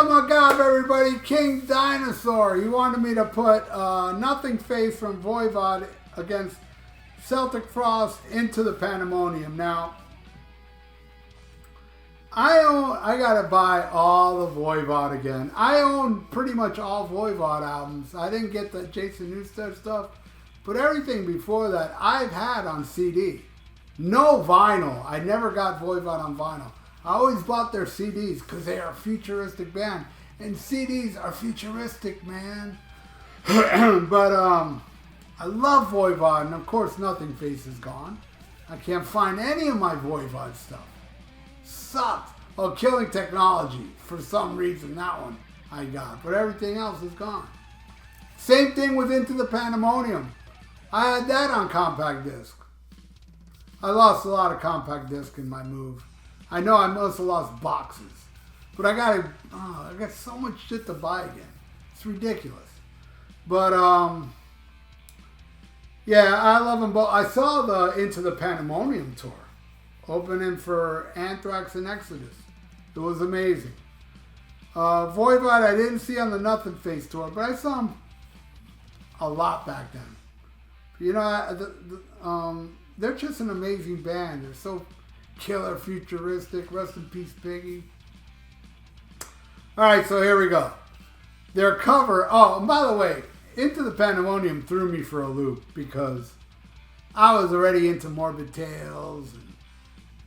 a magab, everybody. King Dinosaur. He wanted me to put Nothing Face from Voivod against Celtic Frost into the Pandemonium. Now, I gotta buy all the Voivod again. I own pretty much all Voivod albums. I didn't get the Jason Newsted stuff, but everything before that I've had on CD. No vinyl. I never got Voivod on vinyl. I always bought their CDs because they are a futuristic band. And CDs are futuristic, man. But I love Voivod, and of course Nothing Face is gone. I can't find any of my Voivod stuff. Sucks. Oh, Killing Technology. For some reason, that one I got. But everything else is gone. Same thing with Into the Pandemonium. I had that on compact disc. I lost a lot of compact disc in my move. I know I must have lost boxes. But I got so much shit to buy again. It's ridiculous. But, yeah, I love them both. I saw the Into the Pandemonium tour. Opening for Anthrax and Exodus. It was amazing. Voivod I didn't see on the Nothing Face tour, but I saw him a lot back then. You know, they're just an amazing band. They're so killer, futuristic. Rest in peace, Piggy. All right, so here we go. Their cover. Oh, and by the way, Into the Pandemonium threw me for a loop because I was already into Morbid Tales and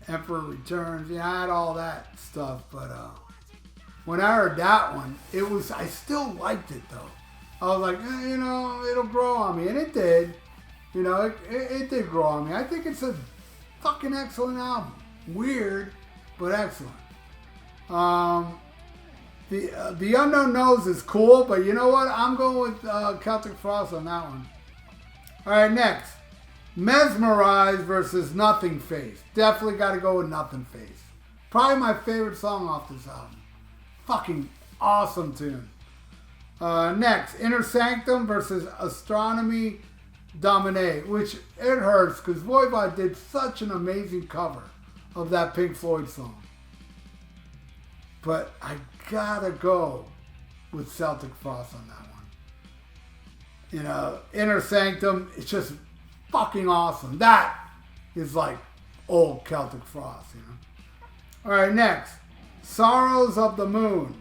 Emperor Returns. Yeah, I had all that stuff, but when I heard that one, I still liked it though. I was like, you know, it'll grow on me, and it did. You know, it did grow on me. I think it's a fucking excellent album. Weird, but excellent. The Unknown Nose is cool, but you know what? I'm going with Celtic Frost on that one. All right, next. Mesmerize versus Nothing Face. Definitely got to go with Nothing Face. Probably my favorite song off this album. Fucking awesome tune. Next, Inner Sanctum versus Astronomy Domine, which it hurts because Voivod did such an amazing cover of that Pink Floyd song. But I gotta go with Celtic Frost on that one. You know, Inner Sanctum, it's just fucking awesome. That is like old Celtic Frost, you know. All right, next, Sorrows of the Moon,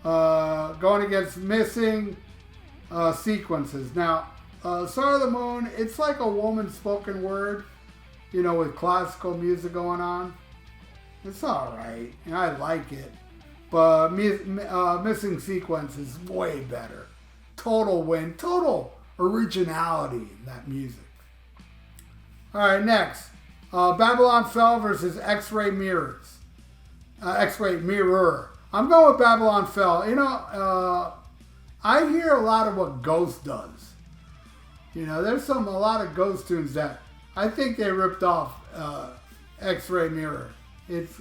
going against Missing Sequences. Now, Sorrow of the Moon, it's like a woman's spoken word, you know, with classical music going on. It's all right, and I like it, but Missing Sequence is way better. Total win, total originality in that music. All right, next, Babylon Fell versus X-Ray Mirrors. X-Ray Mirror. I'm going with Babylon Fell. You know, I hear a lot of what Ghost does. You know, there's a lot of Ghost tunes that I think they ripped off X-Ray Mirror.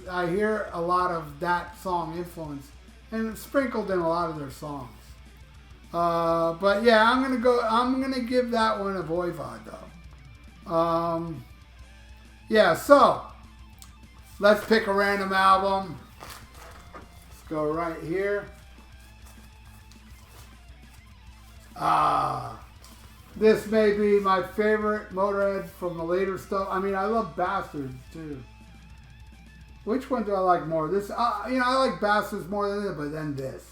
I hear a lot of that song influence and it's sprinkled in a lot of their songs. But yeah, I'm gonna give that one a Voivod though. Yeah, so let's pick a random album. Let's go right here. This may be my favorite Motorhead from the later stuff. I mean, I love Bastards too. Which one do I like more? This, you know, I like Bastards more than this, but then this.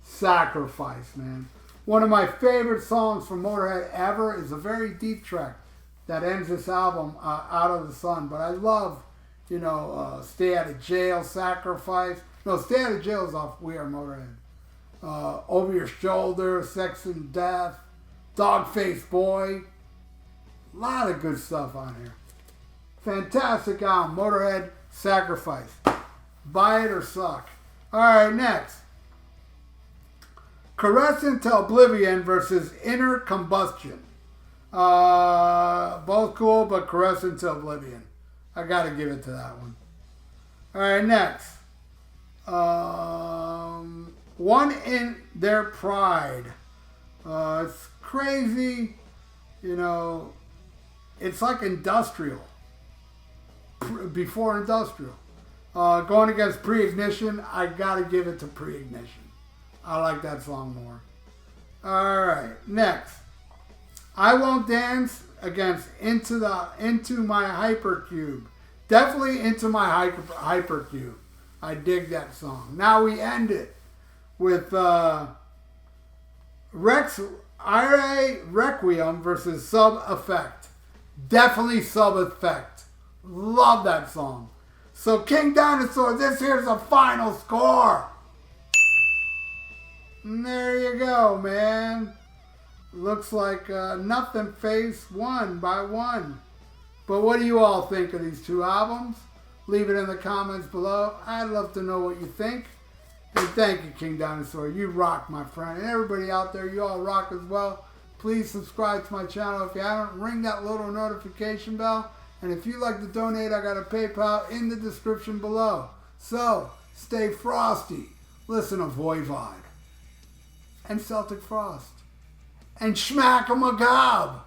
Sacrifice, man. One of my favorite songs from Motorhead ever is a very deep track that ends this album, Out of the Sun. But I love, you know, Stay Out of Jail, Sacrifice. No, Stay Out of Jail is off We Are Motorhead. Over Your Shoulder, Sex and Death, Dog-Faced Boy. A lot of good stuff on here. Fantastic album, Motorhead, Sacrifice. Buy it or suck. All right, next. Caress into Oblivion versus Inner Combustion. Both cool, but Caress into Oblivion. I gotta give it to that one. All right, next. One in Their Pride. It's crazy. You know, it's like industrial. Before industrial. Going against Pre-Ignition, I gotta give it to Pre-Ignition. I like that song more. Alright, next. I Won't Dance against Into My Hypercube. Definitely Into My Hypercube. I dig that song. Now we end it with Ira Requiem versus Sub Effect. Definitely Sub Effect. Love that song. So King Dinosaur, this here's the final score. And there you go, man. Looks like Nothing Face won by 1. But what do you all think of these two albums? Leave it in the comments below. I'd love to know what you think. And thank you, King Dinosaur. You rock, my friend. And everybody out there, you all rock as well. Please subscribe to my channel if you haven't. Ring that little notification bell. And if you'd like to donate, I got a PayPal in the description below. So, stay frosty. Listen to Voivod. And Celtic Frost. And Schmack 'em a gob.